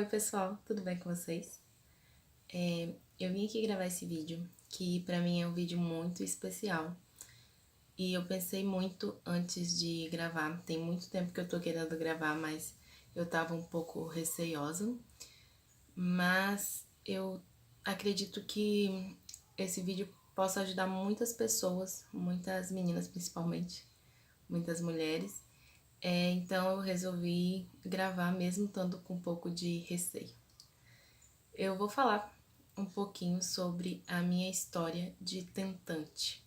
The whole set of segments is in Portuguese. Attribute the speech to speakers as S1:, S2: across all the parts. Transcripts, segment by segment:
S1: pessoal, tudo bem com vocês? Eu vim aqui gravar esse vídeo, que pra mim é um vídeo muito especial. E eu pensei muito antes de gravar, tem muito tempo que eu tô querendo gravar, mas eu tava um pouco receiosa. Mas eu acredito que esse vídeo possa ajudar muitas pessoas, muitas meninas principalmente, muitas mulheres. Então eu resolvi gravar mesmo estando com um pouco de receio. Eu vou falar um pouquinho sobre a minha história de tentante.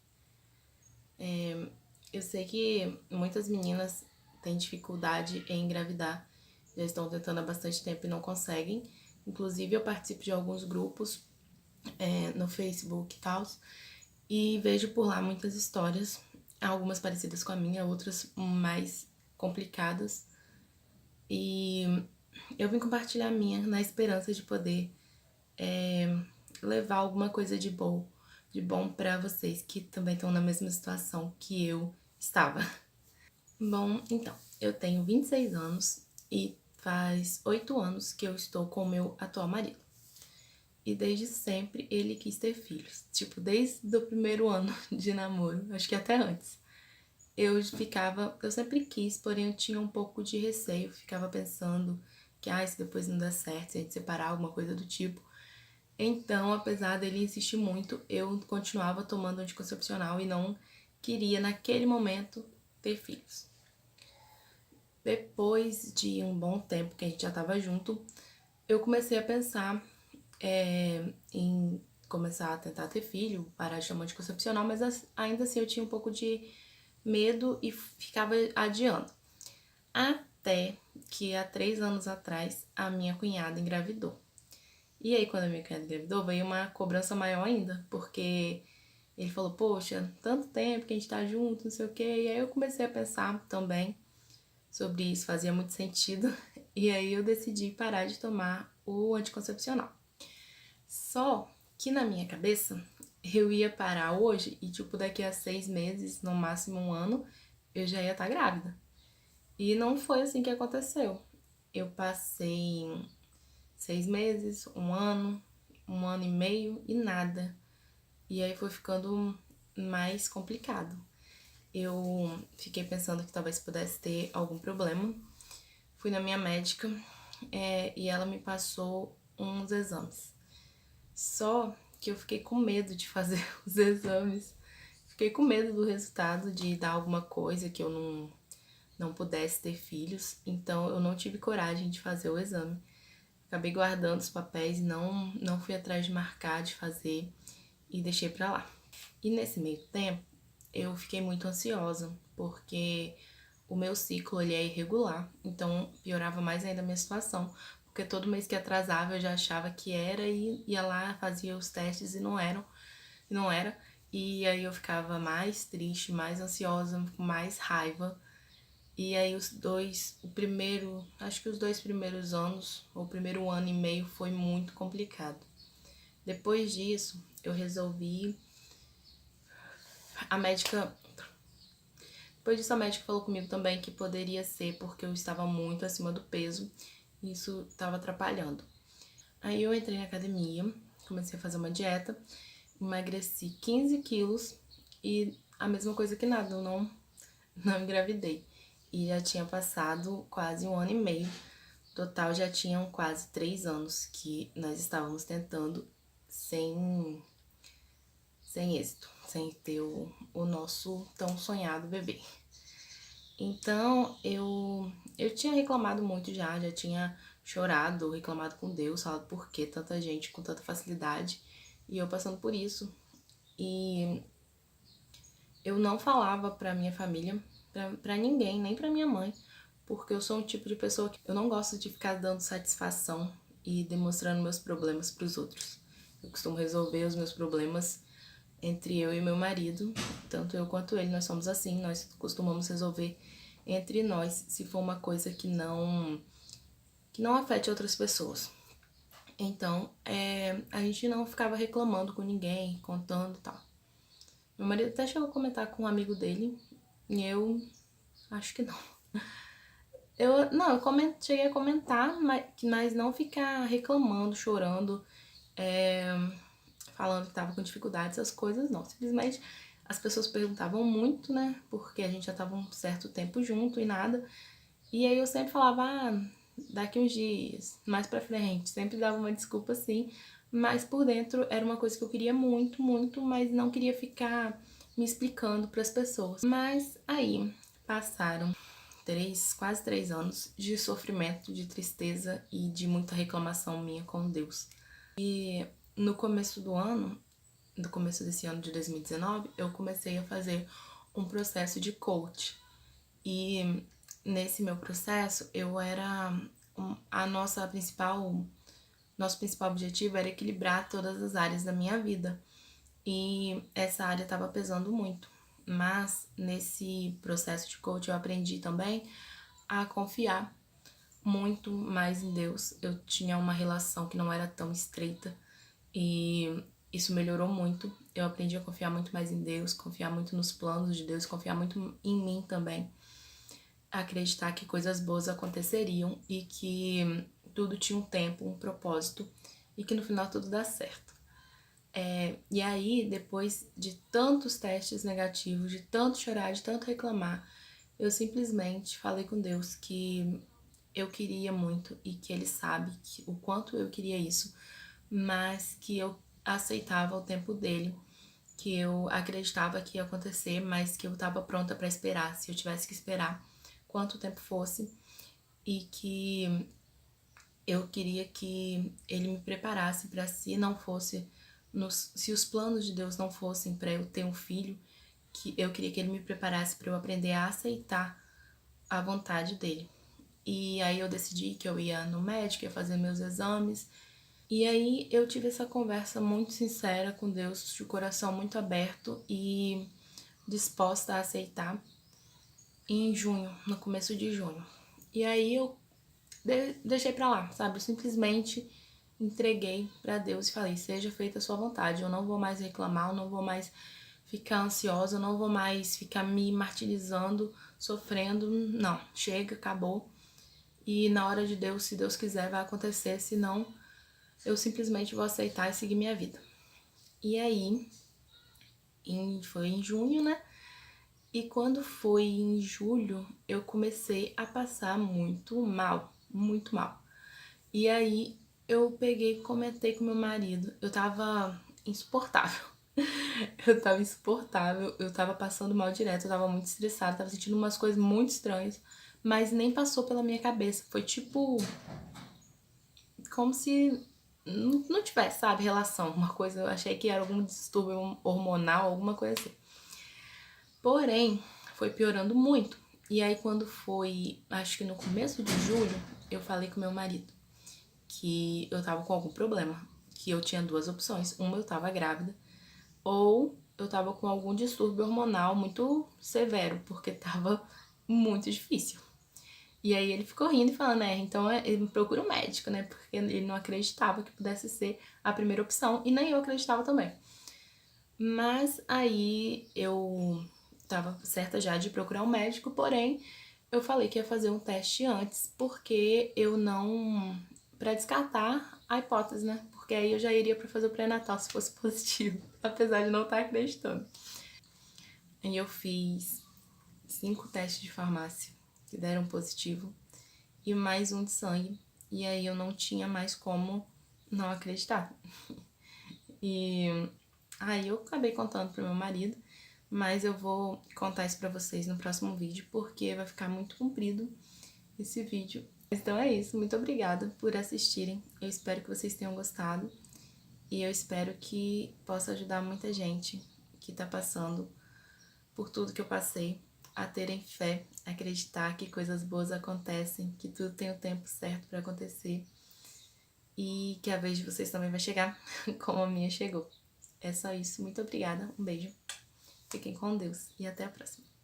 S1: Eu sei que muitas meninas têm dificuldade em engravidar, já estão tentando há bastante tempo e não conseguem. Inclusive eu participo de alguns grupos no Facebook e tal, e vejo por lá muitas histórias, algumas parecidas com a minha, outras mais complicadas. E eu vim compartilhar a minha na esperança de poder levar alguma coisa de bom pra vocês que também estão na mesma situação que eu estava. Bom, então, eu tenho 26 anos e faz 8 anos que eu estou com o meu atual marido. E desde sempre ele quis ter filhos, tipo, desde o primeiro ano de namoro, acho que até antes. Eu sempre quis, porém eu tinha um pouco de receio, ficava pensando que, se depois não der certo, se a gente separar, alguma coisa do tipo. Então, apesar dele insistir muito, eu continuava tomando anticoncepcional e não queria, naquele momento, ter filhos. Depois de um bom tempo que a gente já estava junto, eu comecei a pensar em começar a tentar ter filho, parar de tomar anticoncepcional, mas ainda assim eu tinha um pouco de medo e ficava adiando. Até que há 3 anos atrás a minha cunhada engravidou. E aí, quando a minha cunhada engravidou, veio uma cobrança maior ainda, porque ele falou, poxa, tanto tempo que a gente tá junto, não sei o quê. E aí eu comecei a pensar também sobre isso, fazia muito sentido. E aí eu decidi parar de tomar o anticoncepcional. Só que na minha cabeça, eu ia parar hoje e, tipo, daqui a 6 meses, no máximo um ano, eu já ia estar grávida. E não foi assim que aconteceu. Eu passei 6 meses, um ano e meio e nada. E aí foi ficando mais complicado. Eu fiquei pensando que talvez pudesse ter algum problema. Fui na minha médica e ela me passou uns exames. Só que eu fiquei com medo de fazer os exames. Fiquei com medo do resultado, de dar alguma coisa que eu não pudesse ter filhos. Então eu não tive coragem de fazer o exame. Acabei guardando os papéis e não fui atrás de marcar, de fazer e deixei pra lá. E nesse meio tempo, eu fiquei muito ansiosa, porque o meu ciclo ele é irregular, então piorava mais ainda a minha situação, porque todo mês que atrasava eu já achava que era e ia lá, fazia os testes e não era. E aí eu ficava mais triste, mais ansiosa, com mais raiva. E aí acho que os 2 primeiros anos, ou o primeiro ano e meio foi muito complicado. Depois disso, eu resolvi. A médica. Depois disso, a médica falou comigo também que poderia ser porque eu estava muito acima do peso e isso estava atrapalhando. Aí eu entrei na academia, comecei a fazer uma dieta, emagreci 15 quilos e a mesma coisa que nada, eu não engravidei. E já tinha passado quase um ano e meio. Total, já tinham quase 3 anos que nós estávamos tentando sem êxito, sem ter o nosso tão sonhado bebê. Então, eu tinha reclamado muito já tinha chorado, reclamado com Deus, falado por que tanta gente com tanta facilidade, e eu passando por isso. E eu não falava pra minha família, pra ninguém, nem pra minha mãe, porque eu sou um tipo de pessoa que eu não gosto de ficar dando satisfação e demonstrando meus problemas pros outros. Eu costumo resolver os meus problemas entre eu e meu marido, tanto eu quanto ele, nós somos assim, nós costumamos resolver entre nós, se for uma coisa que não afete outras pessoas. Então, a gente não ficava reclamando com ninguém, contando e tal. Meu marido até chegou a comentar com um amigo dele, e eu acho que não. Cheguei a comentar, mas não ficar reclamando, chorando, é, falando que tava com dificuldade, essas coisas não. Simplesmente as pessoas perguntavam muito, né? Porque a gente já tava um certo tempo junto e nada. E aí eu sempre falava, daqui uns dias, mais pra frente. Sempre dava uma desculpa assim, mas por dentro era uma coisa que eu queria muito, muito, mas não queria ficar me explicando pras pessoas. Mas aí passaram quase 3 anos de sofrimento, de tristeza e de muita reclamação minha com Deus. E no começo do ano, no começo desse ano de 2019, eu comecei a fazer um processo de coach. E nesse meu processo, nosso principal objetivo era equilibrar todas as áreas da minha vida. E essa área estava pesando muito. Mas nesse processo de coach eu aprendi também a confiar muito mais em Deus. Eu tinha uma relação que não era tão estreita e isso melhorou muito. Eu aprendi a confiar muito mais em Deus, confiar muito nos planos de Deus, confiar muito em mim também. Acreditar que coisas boas aconteceriam e que tudo tinha um tempo, um propósito e que no final tudo dá certo. E aí, depois de tantos testes negativos, de tanto chorar, de tanto reclamar, eu simplesmente falei com Deus que eu queria muito e que Ele sabe o quanto eu queria isso, mas que eu aceitava o tempo dele, que eu acreditava que ia acontecer, mas que eu estava pronta para esperar, se eu tivesse que esperar quanto tempo fosse, e que eu queria que Ele me preparasse para se não fosse se os planos de Deus não fossem para eu ter um filho, que eu queria que Ele me preparasse para eu aprender a aceitar a vontade dele. E aí eu decidi que eu ia no médico, ia fazer meus exames. E aí eu tive essa conversa muito sincera com Deus, de coração muito aberto e disposta a aceitar em junho, no começo de junho. E aí eu deixei pra lá, sabe? Eu simplesmente entreguei pra Deus e falei: seja feita a sua vontade. Eu não vou mais reclamar, eu não vou mais ficar ansiosa, eu não vou mais ficar me martirizando, sofrendo. Não, chega, acabou. E na hora de Deus, se Deus quiser, vai acontecer. Se não, eu simplesmente vou aceitar e seguir minha vida. E aí, foi em junho, né? E quando foi em julho, eu comecei a passar muito mal, muito mal. E aí eu peguei e comentei com meu marido. Eu tava insuportável. Eu tava insuportável, eu tava passando mal direto, eu tava muito estressada, tava sentindo umas coisas muito estranhas, mas nem passou pela minha cabeça. Foi tipo como se não tivesse, sabe, relação, uma coisa, eu achei que era algum distúrbio hormonal, alguma coisa assim. Porém, foi piorando muito. E aí quando foi, acho que no começo de julho, eu falei com meu marido que eu tava com algum problema, que eu tinha duas opções. Uma, eu tava grávida, ou eu tava com algum distúrbio hormonal muito severo, porque tava muito difícil. E aí ele ficou rindo e falando, então ele procura um médico, né? Porque ele não acreditava que pudesse ser a primeira opção, e nem eu acreditava também. Mas aí eu tava certa já de procurar um médico, porém eu falei que ia fazer um teste antes, porque eu não... pra descartar a hipótese, né? Porque aí eu já iria pra fazer o pré-natal se fosse positivo, apesar de não estar acreditando. E eu fiz 5 testes de farmácia que deram positivo e mais um de sangue. E aí eu não tinha mais como não acreditar. E aí eu acabei contando pro meu marido, mas eu vou contar isso pra vocês no próximo vídeo, porque vai ficar muito comprido esse vídeo. Então é isso, muito obrigada por assistirem. Eu espero que vocês tenham gostado e eu espero que possa ajudar muita gente que tá passando por tudo que eu passei, a terem fé, acreditar que coisas boas acontecem, que tudo tem o tempo certo para acontecer e que a vez de vocês também vai chegar como a minha chegou. É só isso, muito obrigada, um beijo, fiquem com Deus e até a próxima.